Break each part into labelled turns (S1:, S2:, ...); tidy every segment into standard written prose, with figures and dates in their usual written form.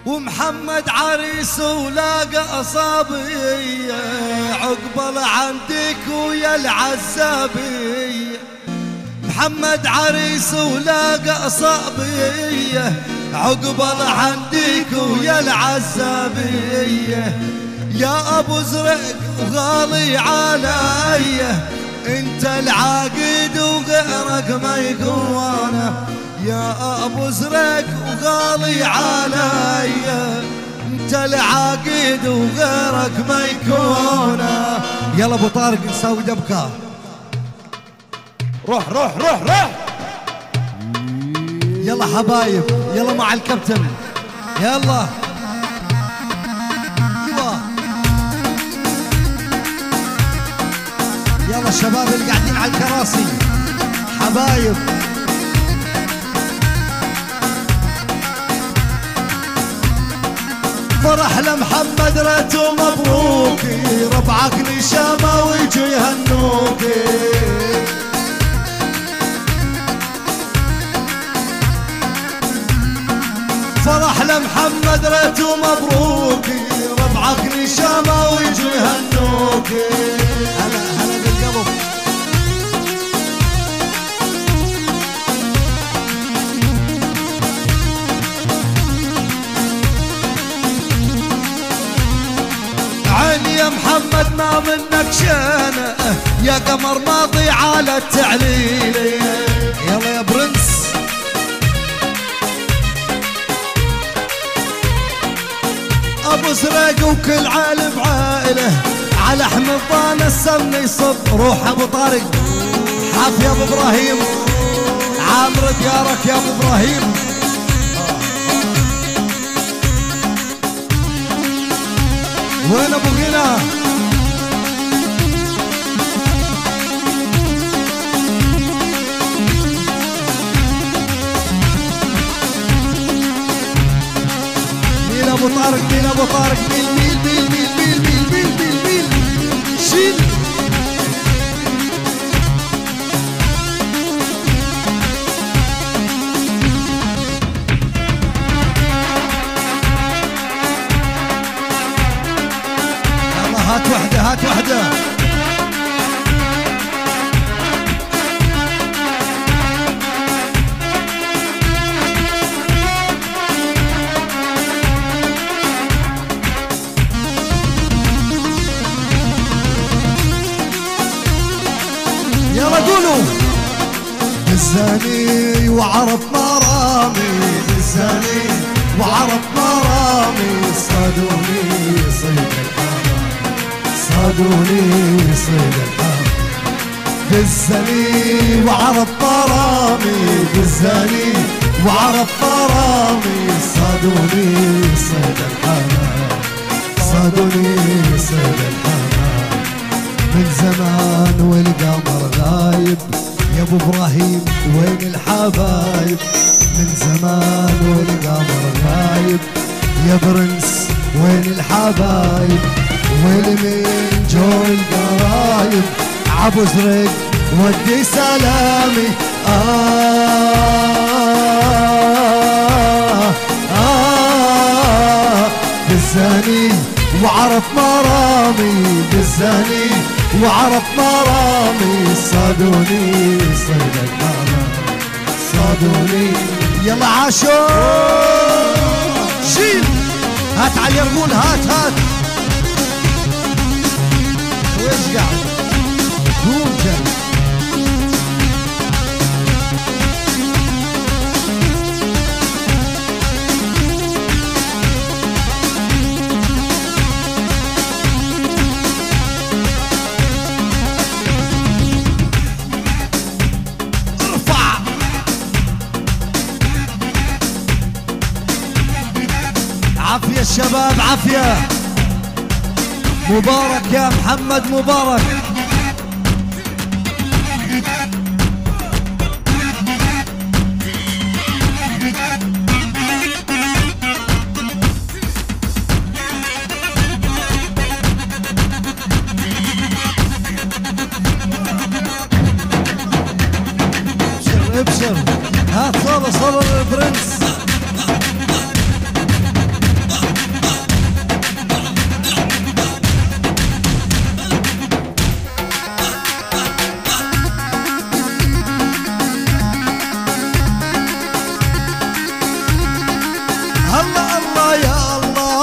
S1: ومحمد عريس ولاقى أصابية عقبال عندك ويا العزابية. محمد عريس ولاقى أصابية عقبال عندك ويا العزابية. يا أبو زرق وغالي علي انت العاقد وغيرك ما يكون. يا أبو زرق وغالي علي انت العاقد وغيرك ما يكون. يلا ابو طارق نسوي دبكة.
S2: روح روح روح روح.
S1: يلا حبايب يلا مع الكابتن يلا. يلا الشباب اللي قاعدين على الكراسي حبايب. فرح لمحمد ريتو مبروكي ربعك نشامة ويجوا يهنوكي. فرح لمحمد ريتو مبروكي ربعك نشامة ويجوا يهنوكي. هلا هلا بالقلب. عيني يا محمد ما منك شانه يا قمر ماضي على التعليل. يلا يا برنس. ابو زريق وكل عالم عائله على حمضان السمن يصب. روح ابو طارق حاف يا ابو ابراهيم عامر ديارك يا ابو ابراهيم. وين ابو غنى؟ مين ابو طارق مين ابو طارق مين مين مين مين مين مين مين مين مين شيل. هات وحدة هات وحدة. يلا قولوا. بالزاني وعرف مرامي بالزاني وعرف مرامي صادوني صيد صادوني صيد الحرب. بالزاني وعرف مرامي بالزاني وعرف مرامي صادوني صيد الحرب. صادوني صيد الحرب. من زمان والقمر غايب يا ابو ابراهيم وين الحبايب. من زمان والقمر غايب يا برنس وين الحبايب. والمين جو القرايب عبو زرق ودي سلامي. بالزاني وعرف مرامي بالزاني وعرف مرامي صادوني صيد الحرام. صادوني يلا عاشور شيل. هات على اليرغون هات هات. ويش قاعد قوم جاي. عافية الشباب عافية. مبارك يا محمد مبارك. ابشر هات صالة صالة للبرنس.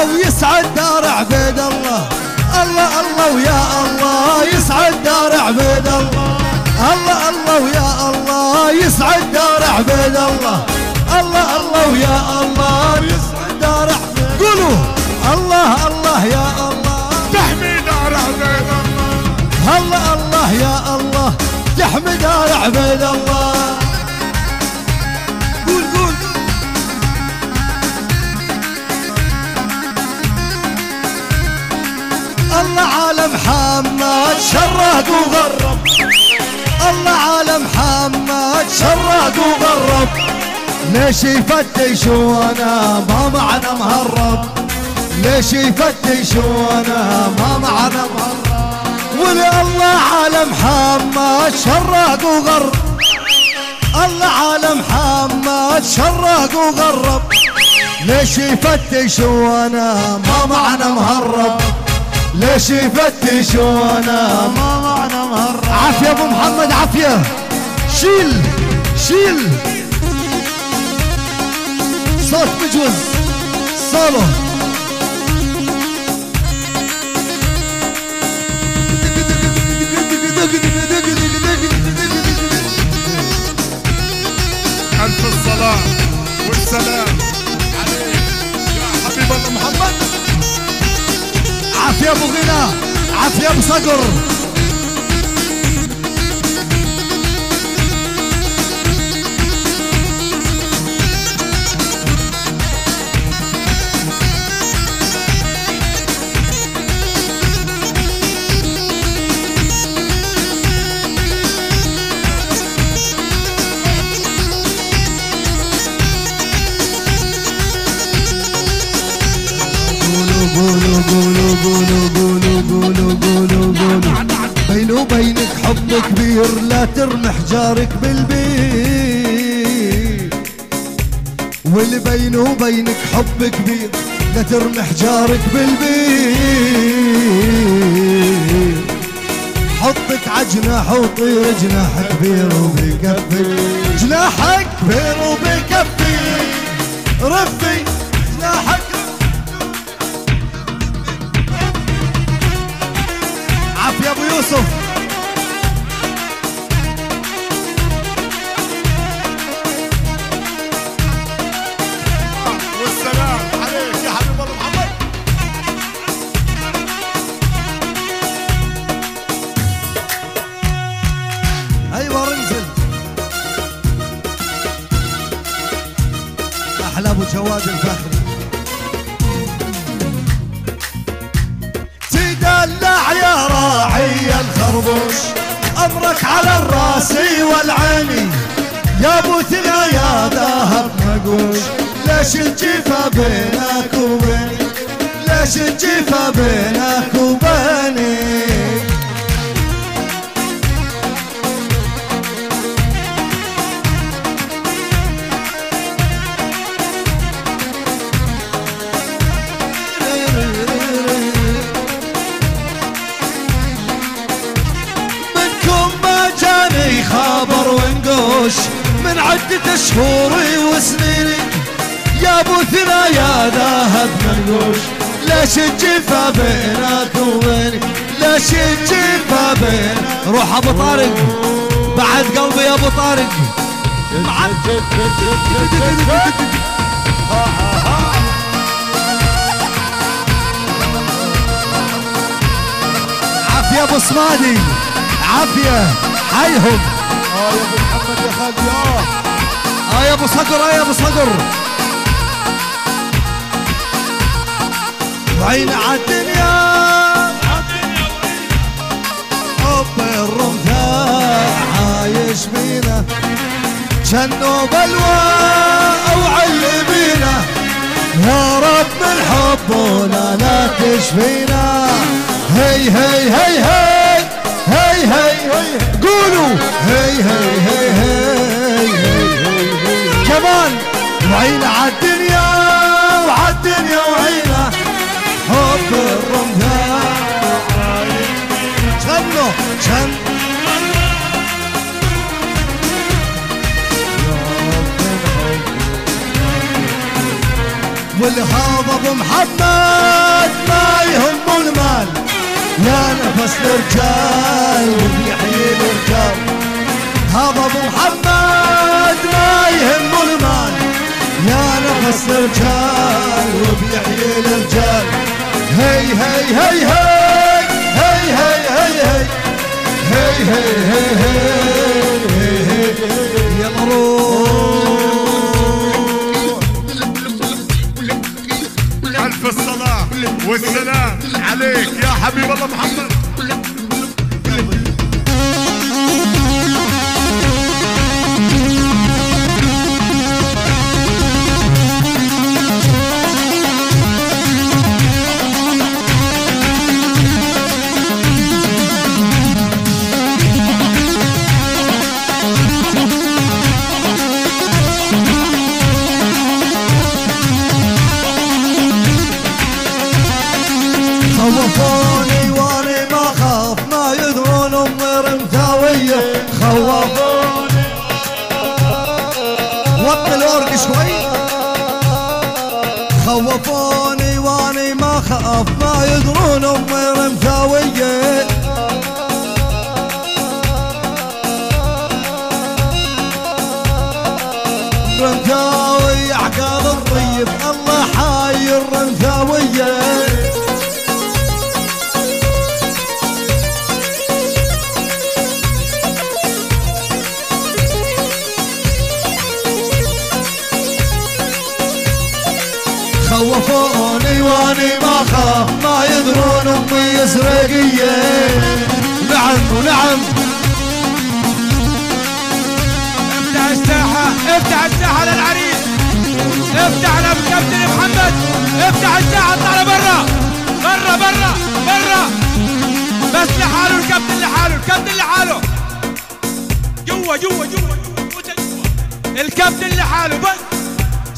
S1: ويسعد دار عبيد الله. الله الله ويا الله يسعد دار عبيد الله. الله الله ويا الله يسعد دار عبيد الله. الله الله ويا الله يسعد دار عبيد. قولوا الله الله يا الله
S2: تحمي دار عبيد الله.
S1: الله الله يا الله تحمي دار عبيد الله. قول قول. الله عالم محمد شرق وغرب. الله عالم محمد شرق وغرب. ليش يفتش وانا ما معنا مهرب. ليش يفتش وانا ما معنا مهرب. ولي الله عالم محمد شرق وغرب. الله عالم محمد شرق وغرب. ليش يفتش وانا ما معنا مهرب. ليش يفتش وانا ما معنا مهرب. عافية ابو محمد عافية. شيل شيل صوت مجوز صالو.
S2: ألف الصلاة والسلام عليك يا حبيب الله محمد.
S1: عافية ابو غنى عافية ابو صقر. قولوا قولوا قولوا قولوا قولوا قولوا قولوا. بيني وبينك حب كبير لا ترمي حجارك بالبيت. واللي بيني وبينك حب كبير لا ترمي حجارك بالبيت. حطك عجناح وطير جناح كبير وبيكفي. جناحك كبير وبيكفي. رفي جناحك. عافية ابو يوسف.
S2: والسلام عليك يا حبيب الله محمد.
S1: ايوه انزل. احلى ابو جواد الفخري. تدلع يا راعي الخربوش امرك على الراس والعيني. يا ابو ثنا يا ذهب نقوش. ليش الجفا بينك وبيني. ليش الجفا بينك وبيني. خبر ونقوش من عدة شهوري وسنيني. يا ابو ثنا يا ذهب منقوش. ليش الجفا بينك وبيني. ليش الجفا بين. روح ابو طارق بعد قلبي يا ابو طارق. عافية ابو صمادي عافية. حيهم
S2: يا ابو محمد يا خالد
S1: يا ابو صقر يا ابو صقر. وعين عالدنيا حب الرمثاء عايش بينا. جنوا بلوى او علمينا. يا رب من حبنا لا تشفينا. هي هي هي هي هي هي قولوا هي هي هي هي كمان. وعينا عالدنيا وعالدنيا وعينا حب الرمثاء. شنو شن والهضب ابو محمد ما يهم المال، يا نفس الرجال وبيحيي الرجال. هذا ابو محمد ما يهم المال، يا نفس الرجال وبيحيي الرجال. هي هي هي هي هي هي هي هي هي هي يلا روح.
S2: ألف الصلاة والسلام عليك يا حبيب الله محمد.
S1: خوفوني واني ما خاف، ما يدرون امي رمثاوية. خوفوني وطي الورق شوي. خوفوني واني ما خاف، ما يدرون امي رمثاوية. رمثاوي عقال الطيب، الله حاي الرمثاوية. خوفوني واني ما خاف، ما يدرون امي ازرقية. نعم ونعم.
S3: افتح الساحة، افتح الساحة للعريس، افتح لكابتن محمد، افتح الساحة. اطلع لبرا برا برا برا، بس لحاله الكابتن، لحاله الكابتن، لحاله جوا جوا جوا الكابتن لحاله بس.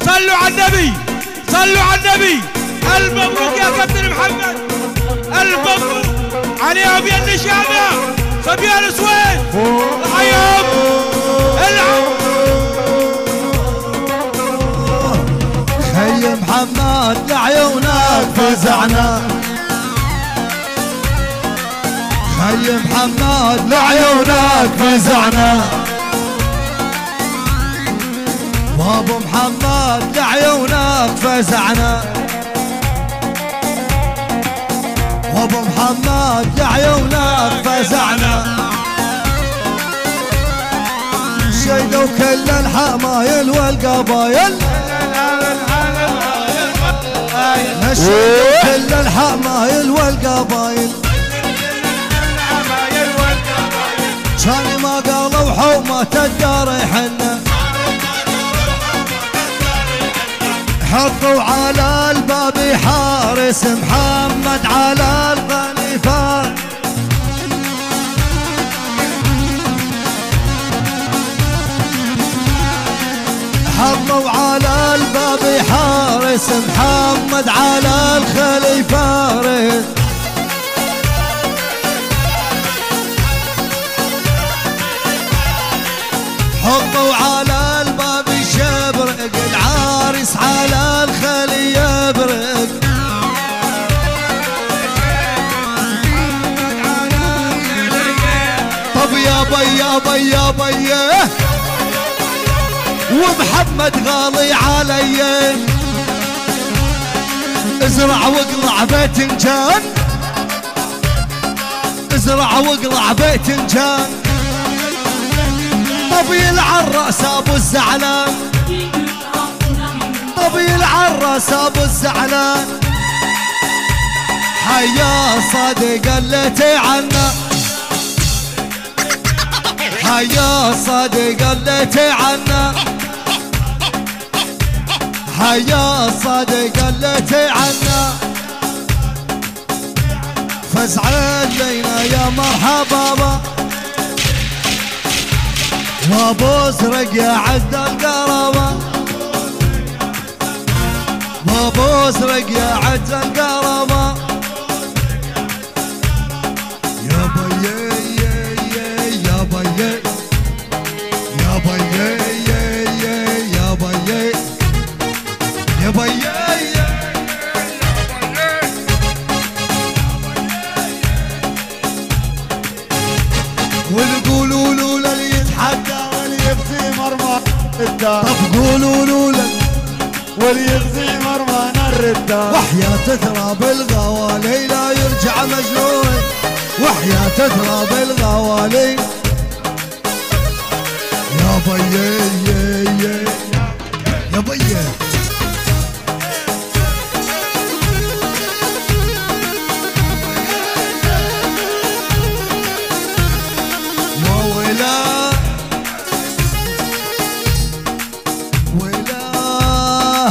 S3: صلوا على النبي، صلوا على النبي. الف مبروك يا كابتن محمد، الف مبروك عليهم يا النشامة صبيان سويد. العيب العب.
S1: خي محمد لعيونك فزعنا، خي محمد لعيونك فزعنا. وابو محمد لعيونك فزعنا، وابو محمد لعيونك فزعنا. شيدوا كل الحمايل والقبايل، نشيدوا كل الحمايل والقبايل. كان ما قالوا حومة الدار يحنه، حطوا على الباب حارس محمد على الخليفة. حطوا على الباب حارس محمد على الخليفة. حطوا على الباب شبرق، العارس على الخلي يبرق. طب يا بي يا بي يا بي، ومحمد غالي علي. ازرع واقلع بيتنجان، ازرع واقلع بيتنجان. طبي العراس ابو الزعلان، طبي العراس ابو الزعلان. حيا صادق قلتي عنا، حيا صادق قلتي عنا، حيا صادق قلتي عنا. فزعل لينا يا مرحبا، وابو ازرق يا عد القرابة، وابو ازرق يا عد القرابة. يا بي يا بي يا بي يا بي يا بي طب قولوا لولا
S4: وليغزي مرمانا الردان
S1: وحياة تراب الغوالي لا يرجع مجنون وحياة تراب الغوالي يا بيي يا بيي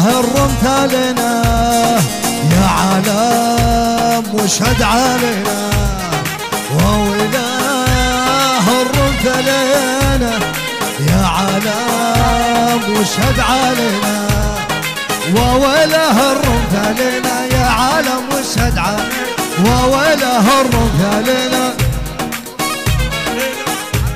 S1: الرمت لنا يا عالم واشهد علينا وويلاه الرمت لنا يا عالم واشهد علينا وويلاه الرمت لنا يا عالم واشهد علينا وويلاه الرمت لنا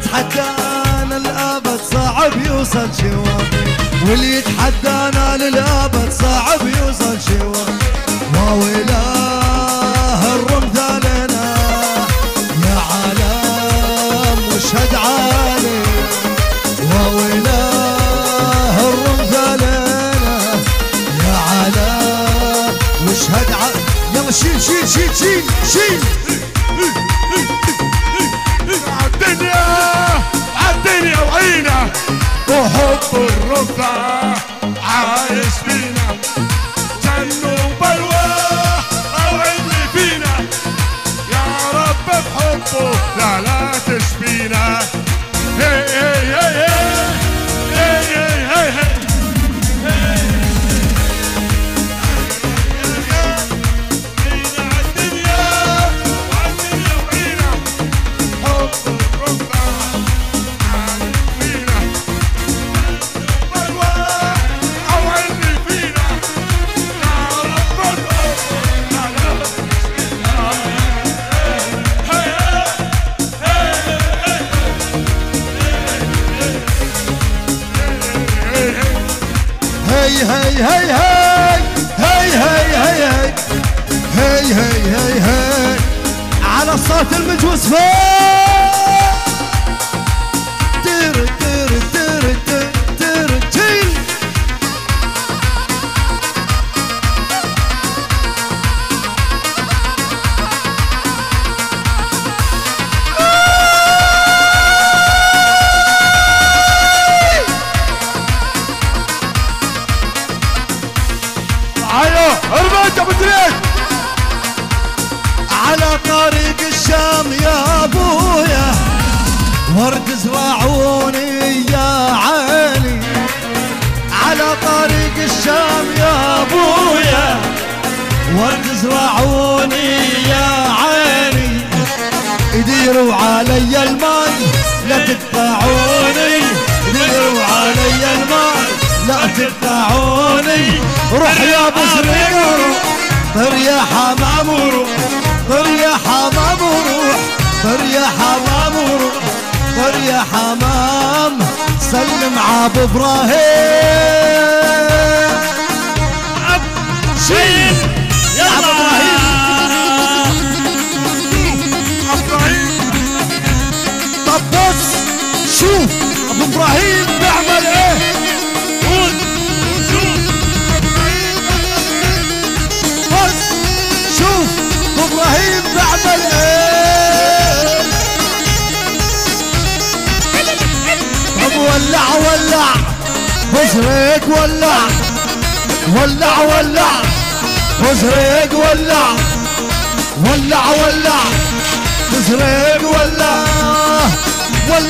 S1: تحدانا الابد صعب يوصل شوابي واللي يتحدانا للابد صعب يوصل شوابي وويلاه الرمز لنا يا عالم واشهد علينا وويلاه الرمز لنا يا عالم واشهد علينا يلا شيل شيل شيل شيل شيل
S2: عالدنيا وعينا وحب الرفع عايش فينا جن وبلوى او اللي فينا يا رب بحبه لا تشفينا هي هي هي هي هي هي
S1: هي هي هي هي هي هي هي هي هي هي على صوت المجوز فوق تر تر تر تر تر
S2: اربط ابو دريد
S1: على طريق الشام يا ابويا ورد زراعوني يا عيني على طريق الشام يا ابويا ورد زراعوني يا عيني يديروا علي الماي لا تقطعوني يديروا علي الماي لا تقطعوني روح يا ابو سرير طر يا حمام وروح طر يا حمام وروح طر يا حمام وروح طر يا حمام سلم عاب ابراهيم شيل يا ابو ابراهيم طب بص شوف ابو ابراهيم بيعمل ايه ابراهيم بعمل ايه طب ولع ولع بزريق ولع ولع ولع بزريق ولع ولع ولع بزريق ولع ولع